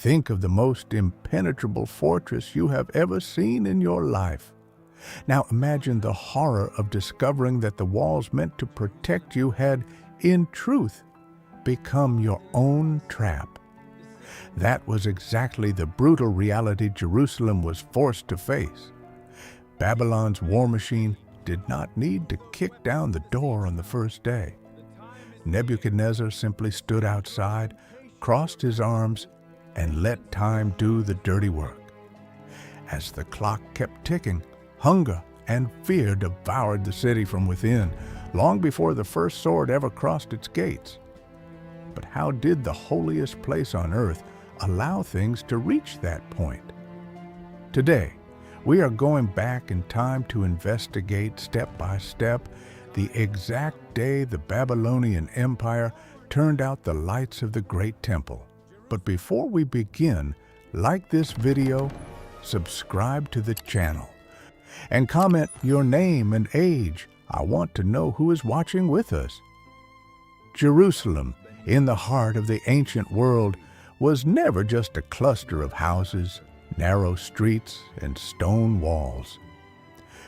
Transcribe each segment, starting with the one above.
Think of the most impenetrable fortress you have ever seen in your life. Now imagine the horror of discovering that the walls meant to protect you had, in truth, become your own trap. That was exactly the brutal reality Jerusalem was forced to face. Babylon's war machine did not need to kick down the door on the first day. Nebuchadnezzar simply stood outside, crossed his arms, and let time do the dirty work. As the clock kept ticking, hunger and fear devoured the city from within, long before the first sword ever crossed its gates. But how did the holiest place on earth allow things to reach that point? Today, we are going back in time to investigate step by step the exact day the Babylonian Empire turned out the lights of the Great Temple. But before we begin, like this video, subscribe to the channel, and comment your name and age. I want to know who is watching with us. Jerusalem, in the heart of the ancient world, was never just a cluster of houses, narrow streets, and stone walls.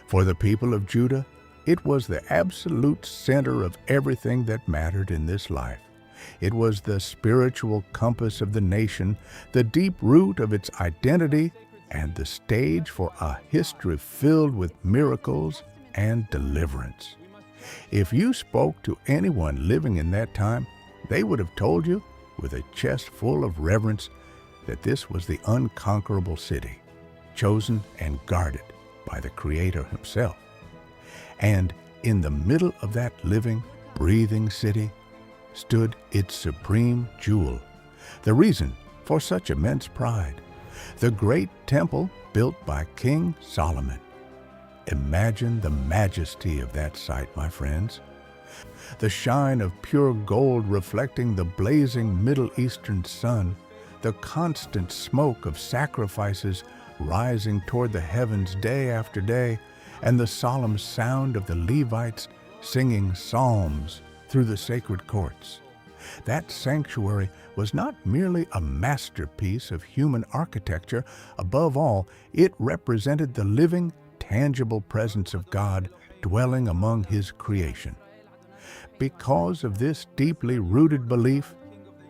For the people of Judah, it was the absolute center of everything that mattered in this life. It was the spiritual compass of the nation, the deep root of its identity, and the stage for a history filled with miracles and deliverance. If you spoke to anyone living in that time, they would have told you, with a chest full of reverence, that this was the unconquerable city, chosen and guarded by the Creator himself. And in the middle of that living, breathing city stood its supreme jewel, the reason for such immense pride, the great temple built by King Solomon. Imagine the majesty of that sight, my friends. The shine of pure gold reflecting the blazing Middle Eastern sun, the constant smoke of sacrifices rising toward the heavens day after day, and the solemn sound of the Levites singing psalms through the sacred courts. That sanctuary was not merely a masterpiece of human architecture. Above all, it represented the living, tangible presence of God dwelling among His creation. Because of this deeply rooted belief,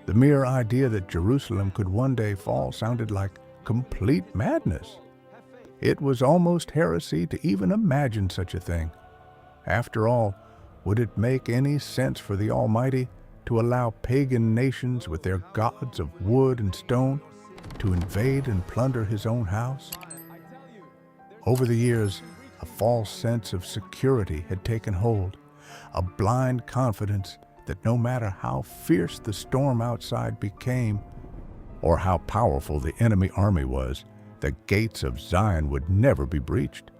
the mere idea that Jerusalem could one day fall sounded like complete madness. It was almost heresy to even imagine such a thing. After all, would it make any sense for the Almighty to allow pagan nations with their gods of wood and stone to invade and plunder His own house? Over the years, a false sense of security had taken hold, a blind confidence that no matter how fierce the storm outside became, or how powerful the enemy army was, the gates of Zion would never be breached.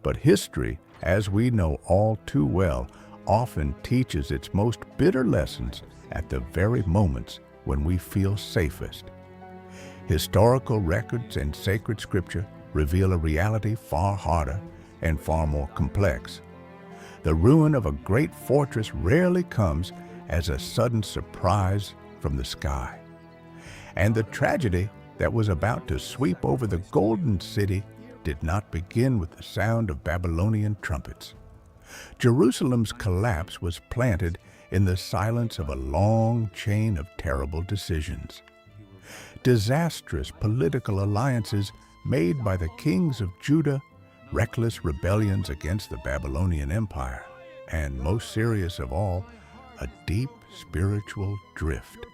But history, as we know all too well, often teaches its most bitter lessons at the very moments when we feel safest. Historical records and sacred scripture reveal a reality far harder and far more complex. The ruin of a great fortress rarely comes as a sudden surprise from the sky. And the tragedy that was about to sweep over the Golden City did not begin with the sound of Babylonian trumpets. Jerusalem's collapse was planted in the silence of a long chain of terrible decisions. Disastrous political alliances made by the kings of Judah, reckless rebellions against the Babylonian Empire, and most serious of all, a deep spiritual drift.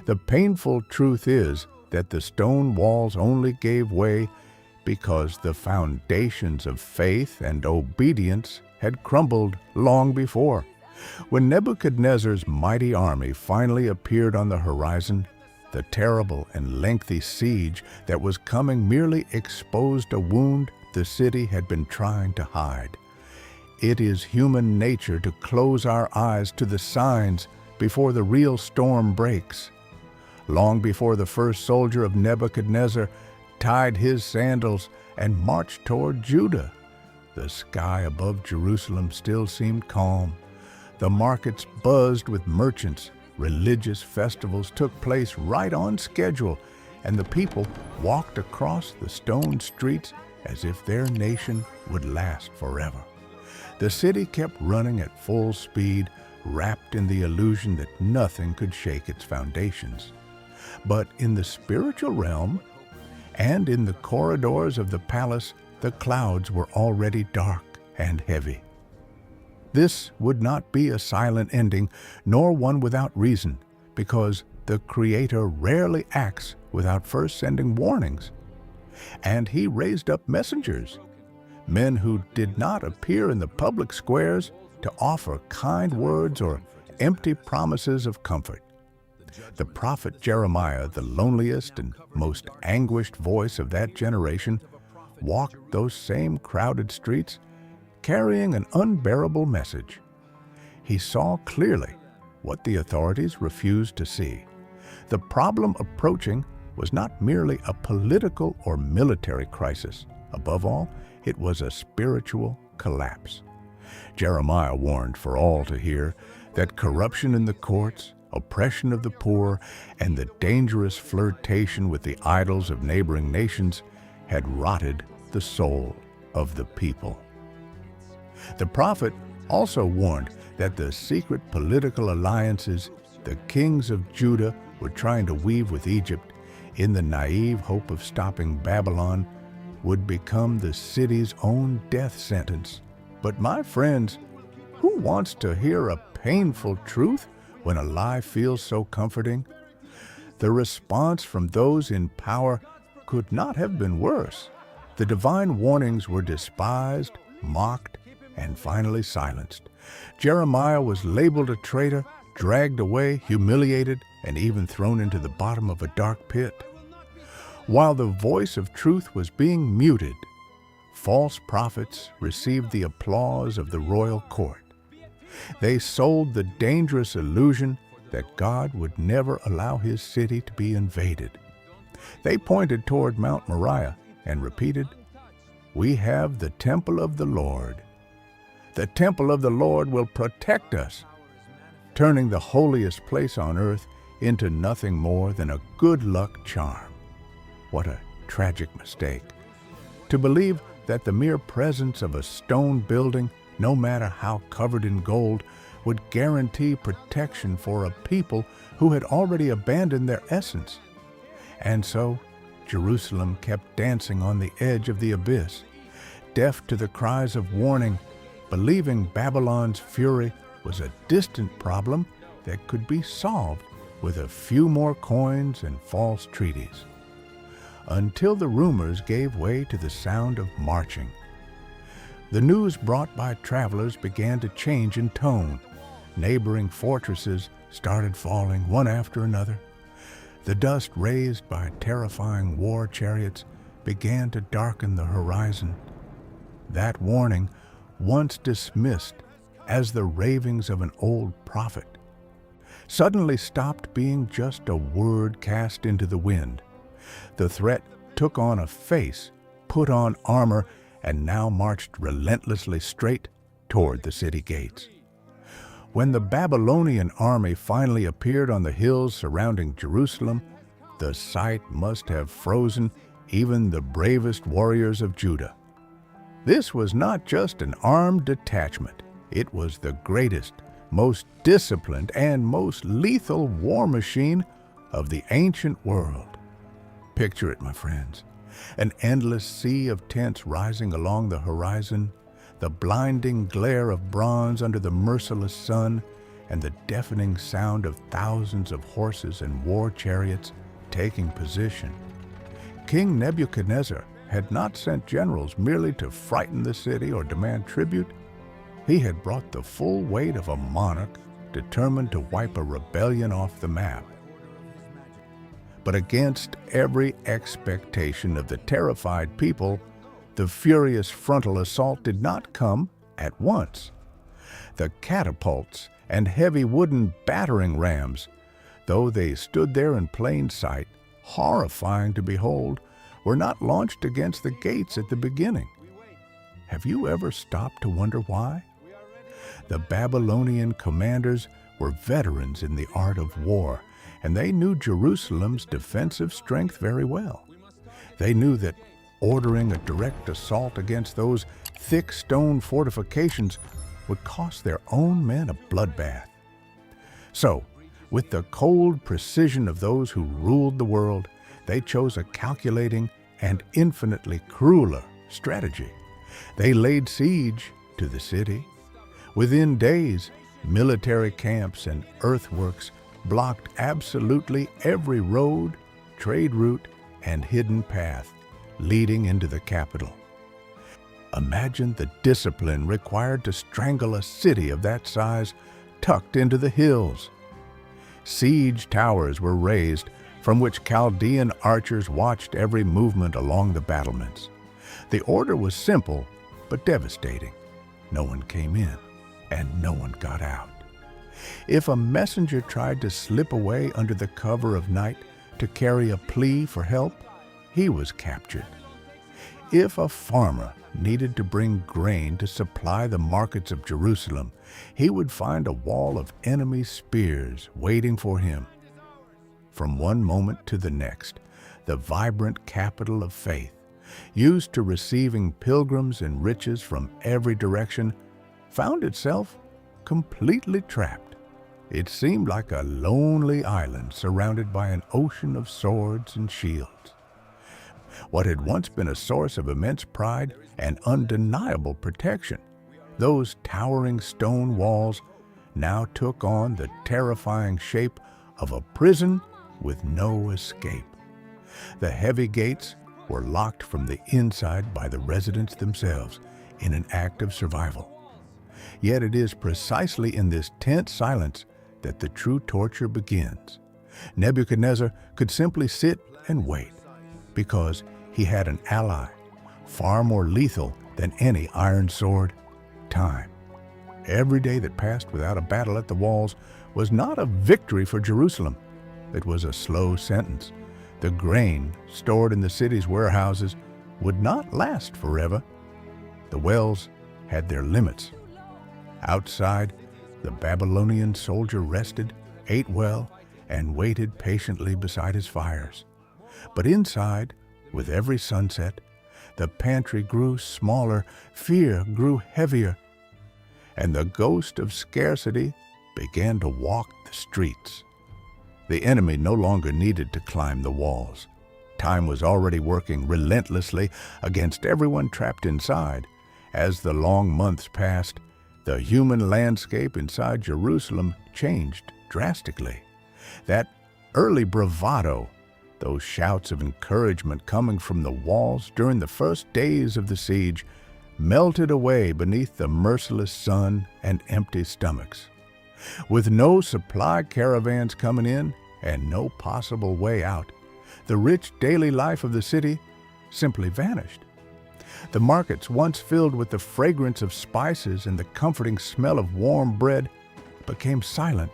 The painful truth is that the stone walls only gave way because the foundations of faith and obedience had crumbled long before. When Nebuchadnezzar's mighty army finally appeared on the horizon, the terrible and lengthy siege that was coming merely exposed a wound the city had been trying to hide. It is human nature to close our eyes to the signs before the real storm breaks. Long before the first soldier of Nebuchadnezzar tied his sandals and marched toward Judah, the sky above Jerusalem still seemed calm. The markets buzzed with merchants, Religious festivals took place right on schedule, and the people walked across the stone streets as if their nation would last forever. The city kept running at full speed, wrapped in the illusion that nothing could shake its foundations. But in the spiritual realm and in the corridors of the palace, the clouds were already dark and heavy. This would not be a silent ending, nor one without reason, because the Creator rarely acts without first sending warnings. And He raised up messengers, men who did not appear in the public squares to offer kind words or empty promises of comfort. The prophet Jeremiah, the loneliest and most anguished voice of that generation, walked those same crowded streets carrying an unbearable message. He saw clearly what the authorities refused to see. The problem approaching was not merely a political or military crisis. Above all, it was a spiritual collapse. Jeremiah warned for all to hear that corruption in the courts, oppression of the poor, and the dangerous flirtation with the idols of neighboring nations had rotted the soul of the people. The prophet also warned that the secret political alliances the kings of Judah were trying to weave with Egypt in the naive hope of stopping Babylon would become the city's own death sentence. But my friends, who wants to hear a painful truth when a lie feels so comforting? The response from those in power could not have been worse. The divine warnings were despised, mocked, and finally silenced. Jeremiah was labeled a traitor, dragged away, humiliated, and even thrown into the bottom of a dark pit. While the voice of truth was being muted, false prophets received the applause of the royal court. They sold the dangerous illusion that God would never allow His city to be invaded. They pointed toward Mount Moriah and repeated, "We have the temple of the Lord. The temple of the Lord will protect us," turning the holiest place on earth into nothing more than a good luck charm. What a tragic mistake. To believe that the mere presence of a stone building, no matter how covered in gold, would guarantee protection for a people who had already abandoned their essence. And so, Jerusalem kept dancing on the edge of the abyss, deaf to the cries of warning, believing Babylon's fury was a distant problem that could be solved with a few more coins and false treaties. Until the rumors gave way to the sound of marching. The news brought by travelers began to change in tone. Neighboring fortresses started falling one after another. The dust raised by terrifying war chariots began to darken the horizon. That warning, once dismissed as the ravings of an old prophet, suddenly stopped being just a word cast into the wind. The threat took on a face, put on armor, and now marched relentlessly straight toward the city gates. When the Babylonian army finally appeared on the hills surrounding Jerusalem, the sight must have frozen even the bravest warriors of Judah. This was not just an armed detachment. It was the greatest, most disciplined, and most lethal war machine of the ancient world. Picture it, my friends. An endless sea of tents rising along the horizon, the blinding glare of bronze under the merciless sun, and the deafening sound of thousands of horses and war chariots taking position. King Nebuchadnezzar had not sent generals merely to frighten the city or demand tribute. He had brought the full weight of a monarch determined to wipe a rebellion off the map. But against every expectation of the terrified people, the furious frontal assault did not come at once. The catapults and heavy wooden battering rams, though they stood there in plain sight, horrifying to behold, were not launched against the gates at the beginning. Have you ever stopped to wonder why? The Babylonian commanders were veterans in the art of war, and they knew Jerusalem's defensive strength very well. They knew that ordering a direct assault against those thick stone fortifications would cost their own men a bloodbath. So, with the cold precision of those who ruled the world, they chose a calculating and infinitely crueler strategy. They laid siege to the city. Within days, military camps and earthworks blocked absolutely every road, trade route, and hidden path leading into the capital. Imagine the discipline required to strangle a city of that size tucked into the hills. Siege towers were raised from which Chaldean archers watched every movement along the battlements. The order was simple but devastating. No one came in, and no one got out. If a messenger tried to slip away under the cover of night to carry a plea for help, he was captured. If a farmer needed to bring grain to supply the markets of Jerusalem, he would find a wall of enemy spears waiting for him. From one moment to the next, the vibrant capital of faith, used to receiving pilgrims and riches from every direction, found itself completely trapped. It seemed like a lonely island surrounded by an ocean of swords and shields. What had once been a source of immense pride and undeniable protection, those towering stone walls now took on the terrifying shape of a prison with no escape. The heavy gates were locked from the inside by the residents themselves in an act of survival. Yet it is precisely in this tense silence that the true torture begins. Nebuchadnezzar could simply sit and wait, because he had an ally far more lethal than any iron sword: time. Every day that passed without a battle at the walls was not a victory for Jerusalem. It was a slow sentence. The grain stored in the city's warehouses would not last forever. The wells had their limits. Outside, the Babylonian soldier rested, ate well, and waited patiently beside his fires. But inside, with every sunset, the pantry grew smaller, fear grew heavier, and the ghost of scarcity began to walk the streets. The enemy no longer needed to climb the walls. Time was already working relentlessly against everyone trapped inside. As the long months passed, the human landscape inside Jerusalem changed drastically. That early bravado, those shouts of encouragement coming from the walls during the first days of the siege, melted away beneath the merciless sun and empty stomachs. With no supply caravans coming in and no possible way out, the rich daily life of the city simply vanished. The markets, once filled with the fragrance of spices and the comforting smell of warm bread, became silent,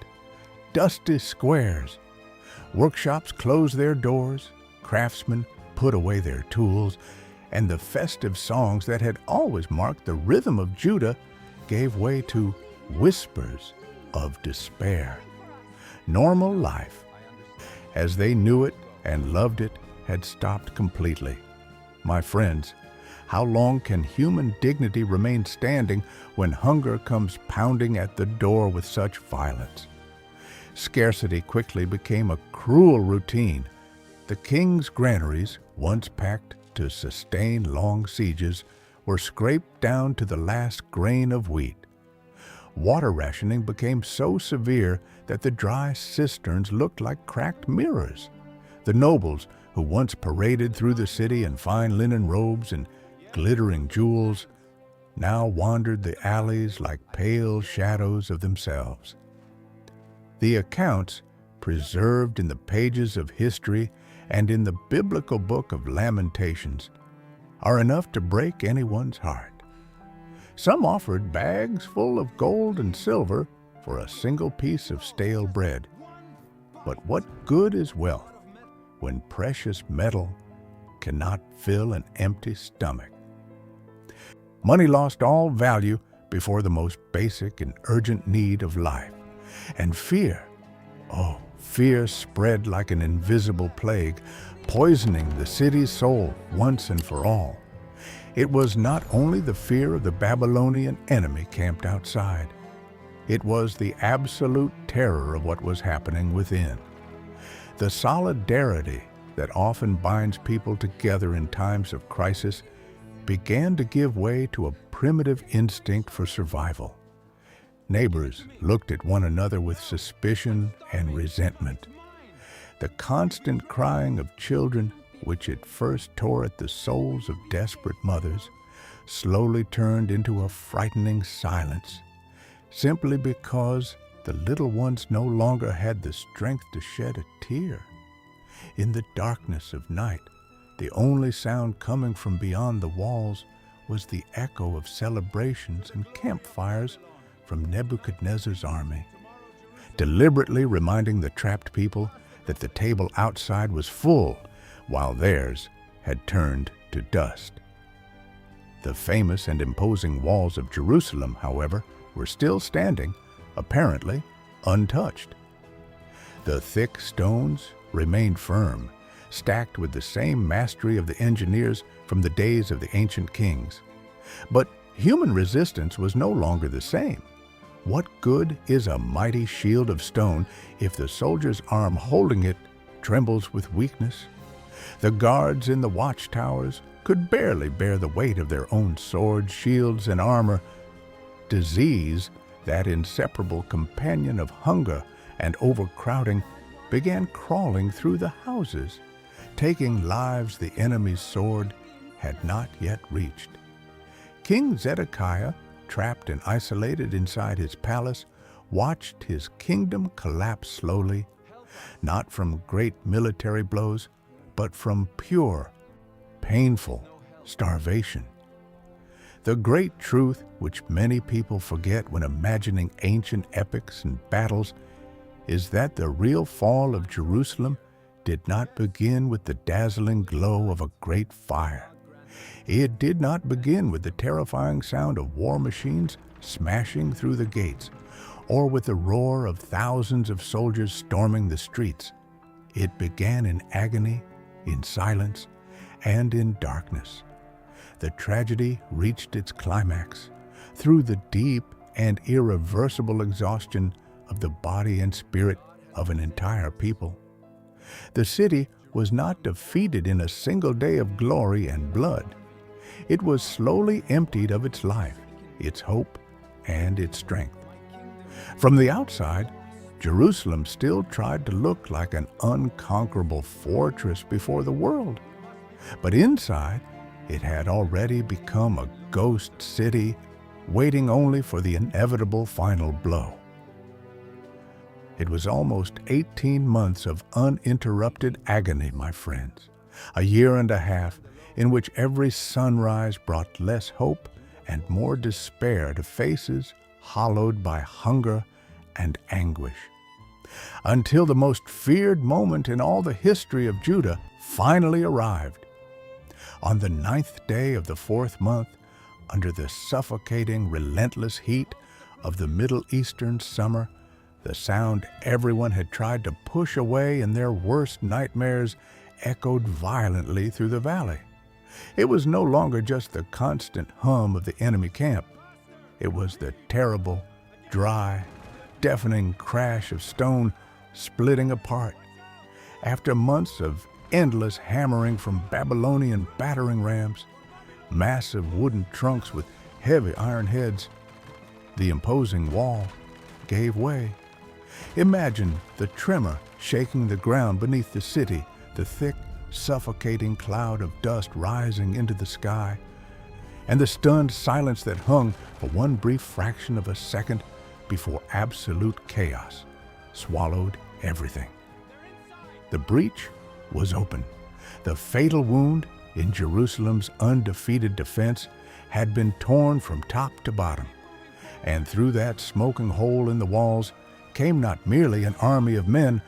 dusty squares. Workshops closed their doors, craftsmen put away their tools, and the festive songs that had always marked the rhythm of Judah gave way to whispers of despair. Normal life, as they knew it and loved it, had stopped completely. My friends, how long can human dignity remain standing when hunger comes pounding at the door with such violence? Scarcity quickly became a cruel routine. The king's granaries, once packed to sustain long sieges, were scraped down to the last grain of wheat. Water rationing became so severe that the dry cisterns looked like cracked mirrors. The nobles, who once paraded through the city in fine linen robes and glittering jewels, now wandered the alleys like pale shadows of themselves. The accounts, preserved in the pages of history and in the biblical book of Lamentations, are enough to break anyone's heart. Some offered bags full of gold and silver for a single piece of stale bread. But what good is wealth when precious metal cannot fill an empty stomach? Money lost all value before the most basic and urgent need of life. And fear, fear spread like an invisible plague, poisoning the city's soul once and for all. It was not only the fear of the Babylonian enemy camped outside. It was the absolute terror of what was happening within. The solidarity that often binds people together in times of crisis began to give way to a primitive instinct for survival. Neighbors looked at one another with suspicion and resentment. The constant crying of children, which at first tore at the souls of desperate mothers, slowly turned into a frightening silence, simply because the little ones no longer had the strength to shed a tear. In the darkness of night, the only sound coming from beyond the walls was the echo of celebrations and campfires from Nebuchadnezzar's army, deliberately reminding the trapped people that the table outside was full while theirs had turned to dust. The famous and imposing walls of Jerusalem, however, were still standing, apparently untouched. The thick stones remained firm, stacked with the same mastery of the engineers from the days of the ancient kings. But human resistance was no longer the same. What good is a mighty shield of stone if the soldier's arm holding it trembles with weakness? The guards in the watchtowers could barely bear the weight of their own swords, shields, and armor. Disease, that inseparable companion of hunger and overcrowding, began crawling through the houses, taking lives the enemy's sword had not yet reached. King Zedekiah, trapped and isolated inside his palace, watched his kingdom collapse slowly, not from great military blows, but from pure, painful starvation. The great truth which many people forget when imagining ancient epics and battles is that the real fall of Jerusalem did not begin with the dazzling glow of a great fire. It did not begin with the terrifying sound of war machines smashing through the gates, or with the roar of thousands of soldiers storming the streets. It began in agony, in silence, and in darkness. The tragedy reached its climax through the deep and irreversible exhaustion of the body and spirit of an entire people. The city was not defeated in a single day of glory and blood. It was slowly emptied of its life, its hope, and its strength. From the outside, Jerusalem still tried to look like an unconquerable fortress before the world. But inside, it had already become a ghost city, waiting only for the inevitable final blow. It was almost 18 months of uninterrupted agony, my friends, a year and a half in which every sunrise brought less hope and more despair to faces hollowed by hunger and anguish, until the most feared moment in all the history of Judah finally arrived. On the 9th day of the 4th month, under the suffocating, relentless heat of the Middle Eastern summer, the sound everyone had tried to push away in their worst nightmares echoed violently through the valley. It was no longer just the constant hum of the enemy camp. It was the terrible, dry, deafening crash of stone splitting apart. After months of endless hammering from Babylonian battering rams, massive wooden trunks with heavy iron heads, the imposing wall gave way. Imagine the tremor shaking the ground beneath the city, the thick, suffocating cloud of dust rising into the sky, and the stunned silence that hung for one brief fraction of a second before absolute chaos swallowed everything. The breach was open. The fatal wound in Jerusalem's undefeated defense had been torn from top to bottom, and through that smoking hole in the walls came not merely an army of men,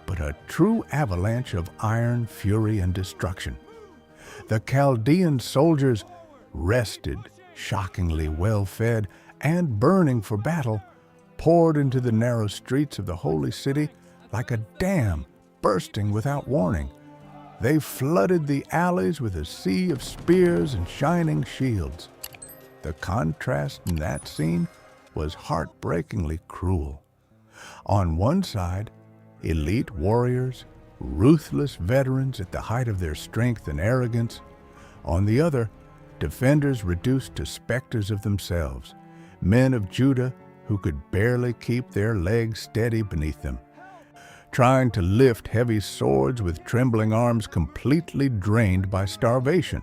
but a true avalanche of iron, fury, and destruction. The Chaldean soldiers, rested, shockingly well-fed, and burning for battle, poured into the narrow streets of the holy city like a dam bursting without warning. They flooded the alleys with a sea of spears and shining shields. The contrast in that scene was heartbreakingly cruel. On one side, elite warriors, ruthless veterans at the height of their strength and arrogance. On the other, defenders reduced to specters of themselves, men of Judah who could barely keep their legs steady beneath them, trying to lift heavy swords with trembling arms completely drained by starvation.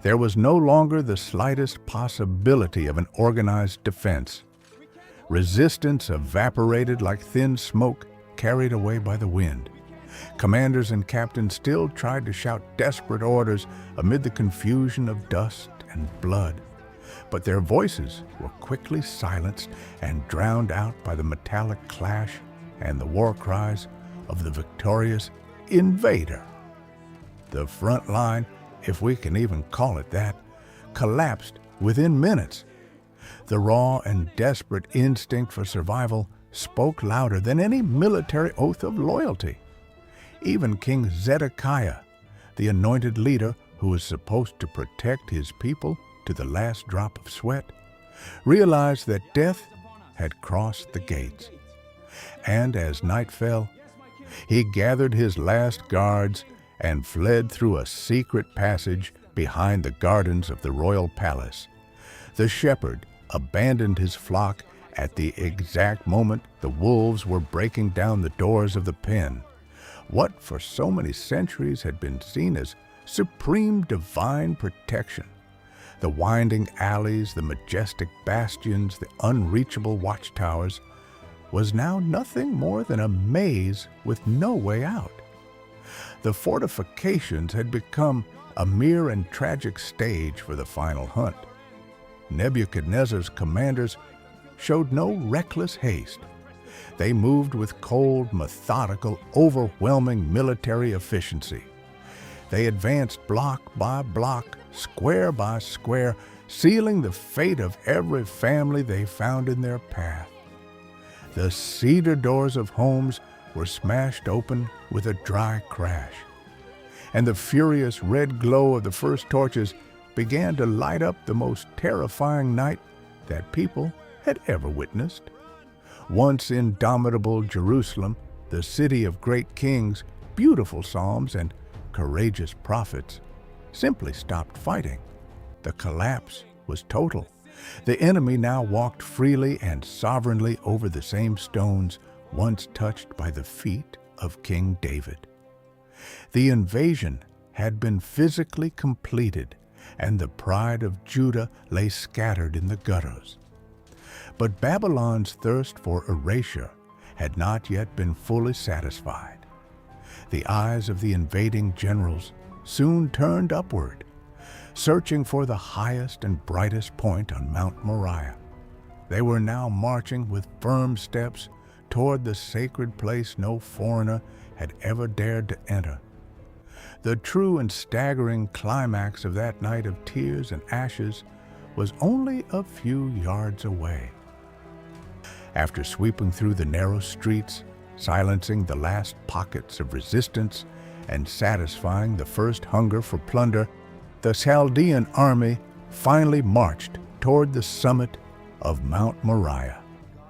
There was no longer the slightest possibility of an organized defense. Resistance evaporated like thin smoke carried away by the wind. Commanders and captains still tried to shout desperate orders amid the confusion of dust and blood, but their voices were quickly silenced and drowned out by the metallic clash and the war cries of the victorious invader. The front line, if we can even call it that, collapsed within minutes. The raw and desperate instinct for survival spoke louder than any military oath of loyalty. Even King Zedekiah, the anointed leader who was supposed to protect his people to the last drop of sweat, realized that death had crossed the gates. And as night fell, he gathered his last guards and fled through a secret passage behind the gardens of the royal palace. The shepherd abandoned his flock at the exact moment the wolves were breaking down the doors of the pen. What for so many centuries had been seen as supreme divine protection, the winding alleys, the majestic bastions, the unreachable watchtowers, was now nothing more than a maze with no way out. The fortifications had become a mere and tragic stage for the final hunt. Nebuchadnezzar's commanders showed no reckless haste. They moved with cold, methodical, overwhelming military efficiency. They advanced block by block, square by square, sealing the fate of every family they found in their path. The cedar doors of homes were smashed open with a dry crash, and the furious red glow of the first torches began to light up the most terrifying night that people had ever witnessed. Once indomitable Jerusalem, the city of great kings, beautiful psalms, and courageous prophets, simply stopped fighting. The collapse was total. The enemy now walked freely and sovereignly over the same stones once touched by the feet of King David. The invasion had been physically completed, and the pride of Judah lay scattered in the gutters. But Babylon's thirst for erasure had not yet been fully satisfied. The eyes of the invading generals soon turned upward, searching for the highest and brightest point on Mount Moriah. They were now marching with firm steps toward the sacred place no foreigner had ever dared to enter. The true and staggering climax of that night of tears and ashes was only a few yards away. After sweeping through the narrow streets, silencing the last pockets of resistance, and satisfying the first hunger for plunder, the Chaldean army finally marched toward the summit of Mount Moriah.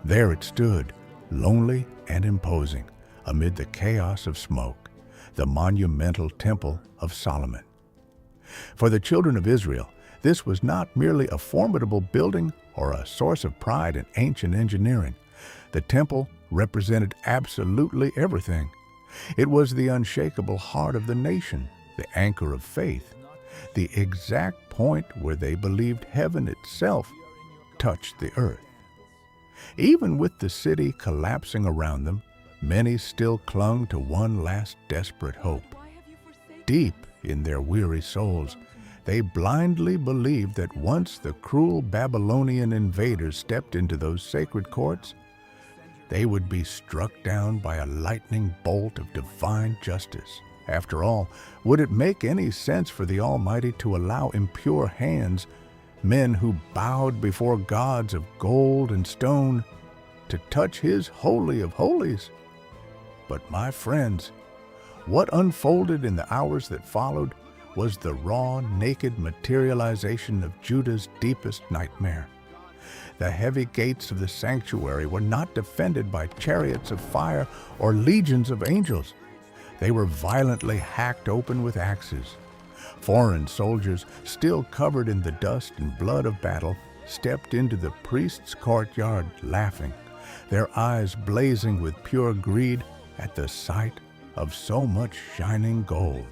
There it stood, lonely and imposing, amid the chaos of smoke, the monumental Temple of Solomon. For the children of Israel, this was not merely a formidable building or a source of pride in ancient engineering. The temple represented absolutely everything. It was the unshakable heart of the nation, the anchor of faith, the exact point where they believed heaven itself touched the earth. Even with the city collapsing around them, many still clung to one last desperate hope. Deep in their weary souls, they blindly believed that once the cruel Babylonian invaders stepped into those sacred courts, they would be struck down by a lightning bolt of divine justice. After all, would it make any sense for the Almighty to allow impure hands, men who bowed before gods of gold and stone, to touch his Holy of Holies. But my friends, what unfolded in the hours that followed was the raw, naked materialization of Judah's deepest nightmare. The heavy gates of the sanctuary were not defended by chariots of fire or legions of angels. They were violently hacked open with axes. Foreign soldiers, still covered in the dust and blood of battle, stepped into the priest's courtyard laughing, their eyes blazing with pure greed at the sight of so much shining gold.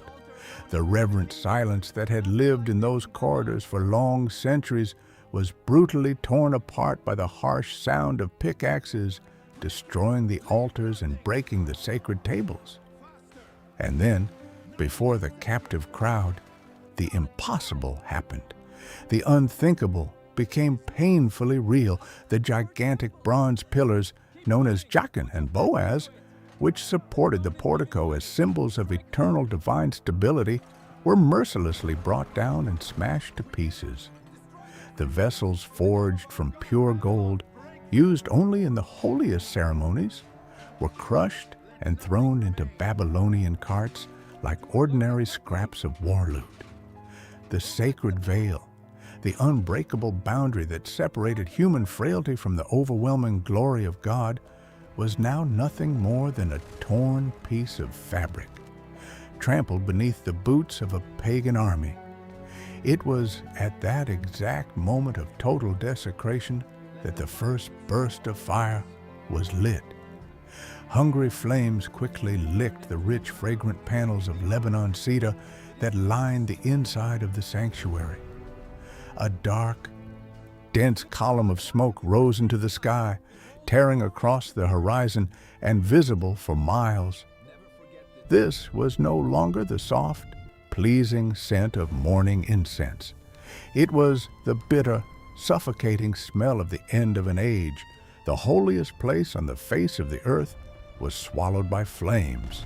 The reverent silence that had lived in those corridors for long centuries was brutally torn apart by the harsh sound of pickaxes destroying the altars and breaking the sacred tables. And then, before the captive crowd, the impossible happened. The unthinkable became painfully real. The gigantic bronze pillars, known as Jachin and Boaz, which supported the portico as symbols of eternal divine stability, were mercilessly brought down and smashed to pieces. The vessels forged from pure gold, used only in the holiest ceremonies, were crushed and thrown into Babylonian carts like ordinary scraps of war loot. The sacred veil, the unbreakable boundary that separated human frailty from the overwhelming glory of God, was now nothing more than a torn piece of fabric, trampled beneath the boots of a pagan army. It was at that exact moment of total desecration that the first burst of fire was lit. Hungry flames quickly licked the rich, fragrant panels of Lebanon cedar that lined the inside of the sanctuary. A dark, dense column of smoke rose into the sky, tearing across the horizon and visible for miles. This was no longer the soft, pleasing scent of morning incense. It was the bitter, suffocating smell of the end of an age. The holiest place on the face of the earth was swallowed by flames.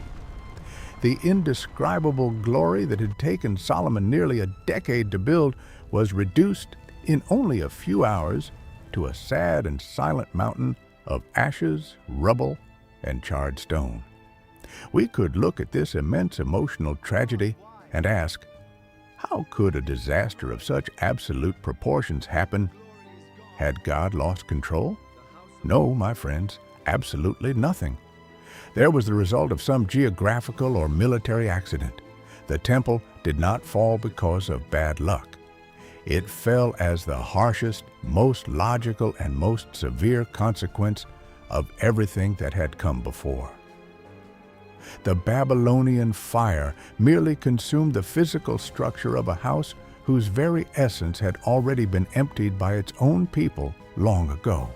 The indescribable glory that had taken Solomon nearly a decade to build was reduced in only a few hours to a sad and silent mountain of ashes, rubble, and charred stone. We could look at this immense emotional tragedy and ask, how could a disaster of such absolute proportions happen? Had God lost control? No, my friends, absolutely nothing. There was the result of some geographical or military accident. The temple did not fall because of bad luck. It fell as the harshest, most logical, and most severe consequence of everything that had come before. The Babylonian fire merely consumed the physical structure of a house whose very essence had already been emptied by its own people long ago.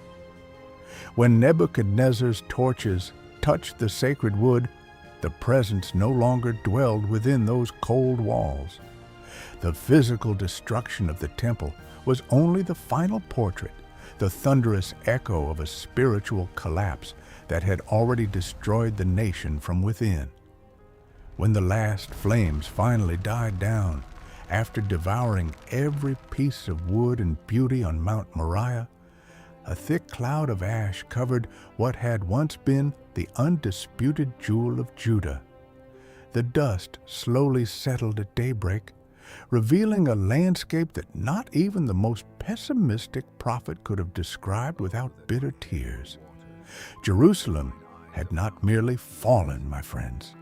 When Nebuchadnezzar's torches touched the sacred wood, the presence no longer dwelled within those cold walls. The physical destruction of the temple was only the final portrait, the thunderous echo of a spiritual collapse that had already destroyed the nation from within. When the last flames finally died down, after devouring every piece of wood and beauty on Mount Moriah, a thick cloud of ash covered what had once been the undisputed jewel of Judah. The dust slowly settled at daybreak, revealing a landscape that not even the most pessimistic prophet could have described without bitter tears. Jerusalem had not merely fallen, my friends.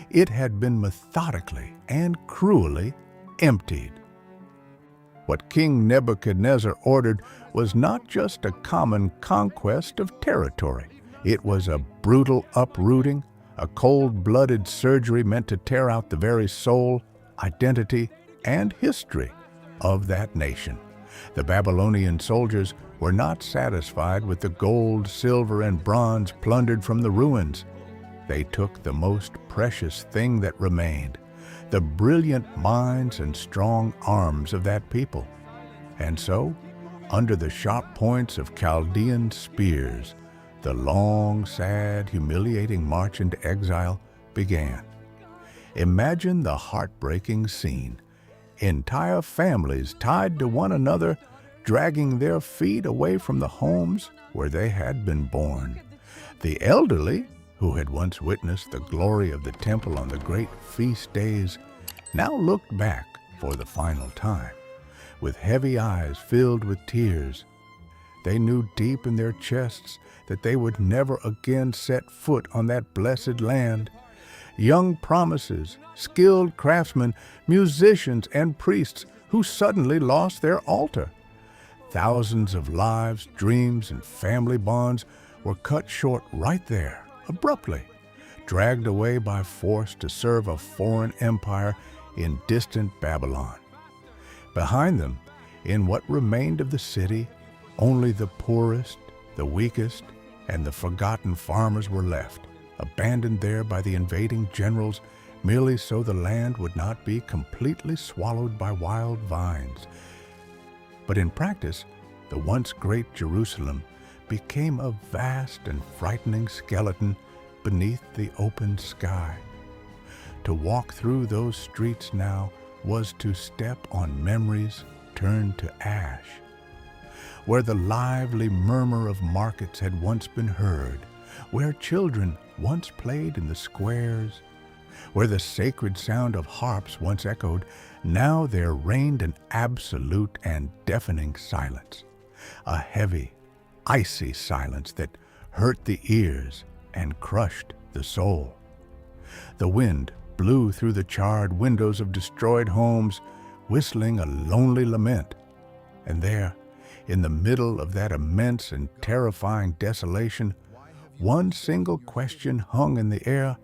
It had been methodically and cruelly emptied. What King Nebuchadnezzar ordered was not just a common conquest of territory. It was a brutal uprooting, a cold-blooded surgery meant to tear out the very soul, identity, and history of that nation. The Babylonian soldiers were not satisfied with the gold, silver, and bronze plundered from the ruins. They took the most precious thing that remained, the brilliant minds and strong arms of that people. And so, under the sharp points of Chaldean spears, the long, sad, humiliating march into exile began. Imagine the heartbreaking scene. Entire families tied to one another, dragging their feet away from the homes where they had been born. The elderly, who had once witnessed the glory of the temple on the great feast days, now looked back for the final time, with heavy eyes filled with tears. They knew deep in their chests that they would never again set foot on that blessed land. Young promises, skilled craftsmen, musicians, and priests who suddenly lost their altar. Thousands of lives, dreams, and family bonds were cut short right there, abruptly, dragged away by force to serve a foreign empire in distant Babylon. Behind them, in what remained of the city, only the poorest, the weakest, and the forgotten farmers were left, abandoned there by the invading generals merely so the land would not be completely swallowed by wild vines. But in practice, the once great Jerusalem became a vast and frightening skeleton beneath the open sky. To walk through those streets now was to step on memories turned to ash. Where the lively murmur of markets had once been heard, where children once played in the squares, where the sacred sound of harps once echoed, now there reigned an absolute and deafening silence, a heavy, icy silence that hurt the ears and crushed the soul. The wind blew through the charred windows of destroyed homes, whistling a lonely lament, and there, in the middle of that immense and terrifying desolation, one single question hung in the air,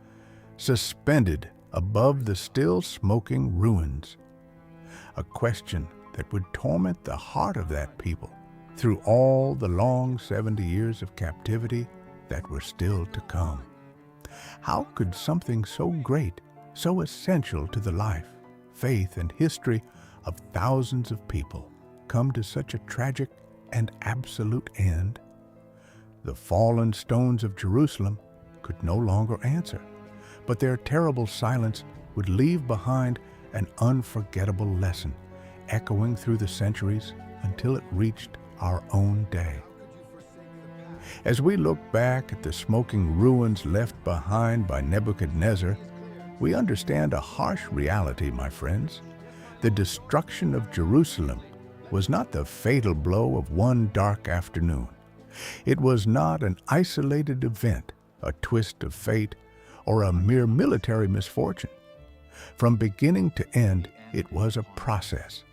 suspended above the still smoking ruins. A question that would torment the heart of that people through all the long 70 years of captivity that were still to come. How could something so great, so essential to the life, faith, and history of thousands of people come to such a tragic and absolute end? The fallen stones of Jerusalem could no longer answer, but their terrible silence would leave behind an unforgettable lesson, echoing through the centuries until it reached our own day. As we look back at the smoking ruins left behind by Nebuchadnezzar, we understand a harsh reality, my friends. The destruction of Jerusalem was not the fatal blow of one dark afternoon. It was not an isolated event, a twist of fate, or a mere military misfortune. From beginning to end, it was a process,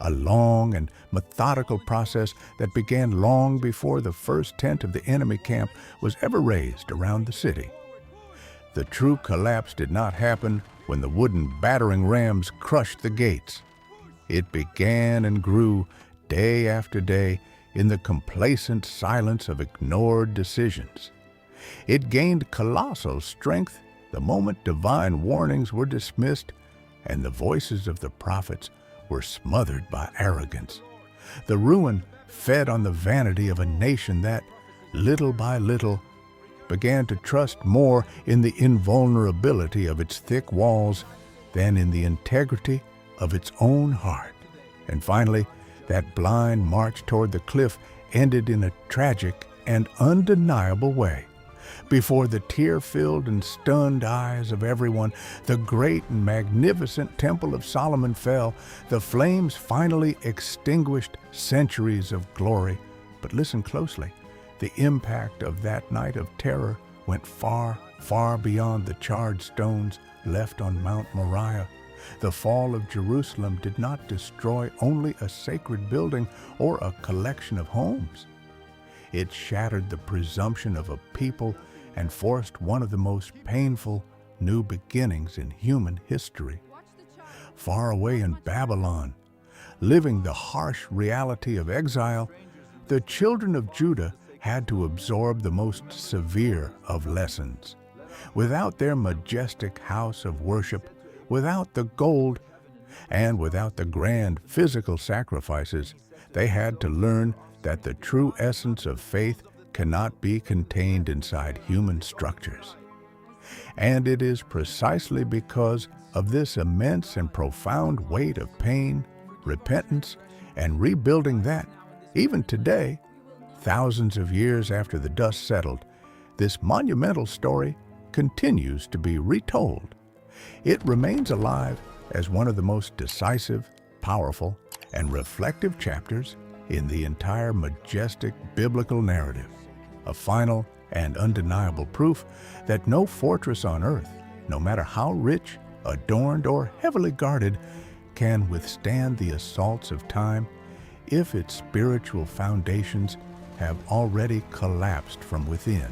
a long and methodical process that began long before the first tent of the enemy camp was ever raised around the city. The true collapse did not happen when the wooden battering rams crushed the gates. It began and grew day after day in the complacent silence of ignored decisions. It gained colossal strength the moment divine warnings were dismissed and the voices of the prophets were smothered by arrogance. The ruin fed on the vanity of a nation that, little by little, began to trust more in the invulnerability of its thick walls than in the integrity of its own heart. And finally, that blind march toward the cliff ended in a tragic and undeniable way. Before the tear-filled and stunned eyes of everyone, the great and magnificent Temple of Solomon fell. The flames finally extinguished centuries of glory. But listen closely. The impact of that night of terror went far, far beyond the charred stones left on Mount Moriah. The fall of Jerusalem did not destroy only a sacred building or a collection of homes. It shattered the presumption of a people and forced one of the most painful new beginnings in human history. Far away in Babylon, living the harsh reality of exile, the children of Judah had to absorb the most severe of lessons. Without their majestic house of worship, without the gold, and without the grand physical sacrifices, they had to learn that the true essence of faith cannot be contained inside human structures. And it is precisely because of this immense and profound weight of pain, repentance, and rebuilding that, Even today, thousands of years after the dust settled, this monumental story continues to be retold. It remains alive as one of the most decisive, powerful, and reflective chapters in the entire majestic biblical narrative, a final and undeniable proof that no fortress on earth, no matter how rich, adorned, or heavily guarded, can withstand the assaults of time if its spiritual foundations have already collapsed from within.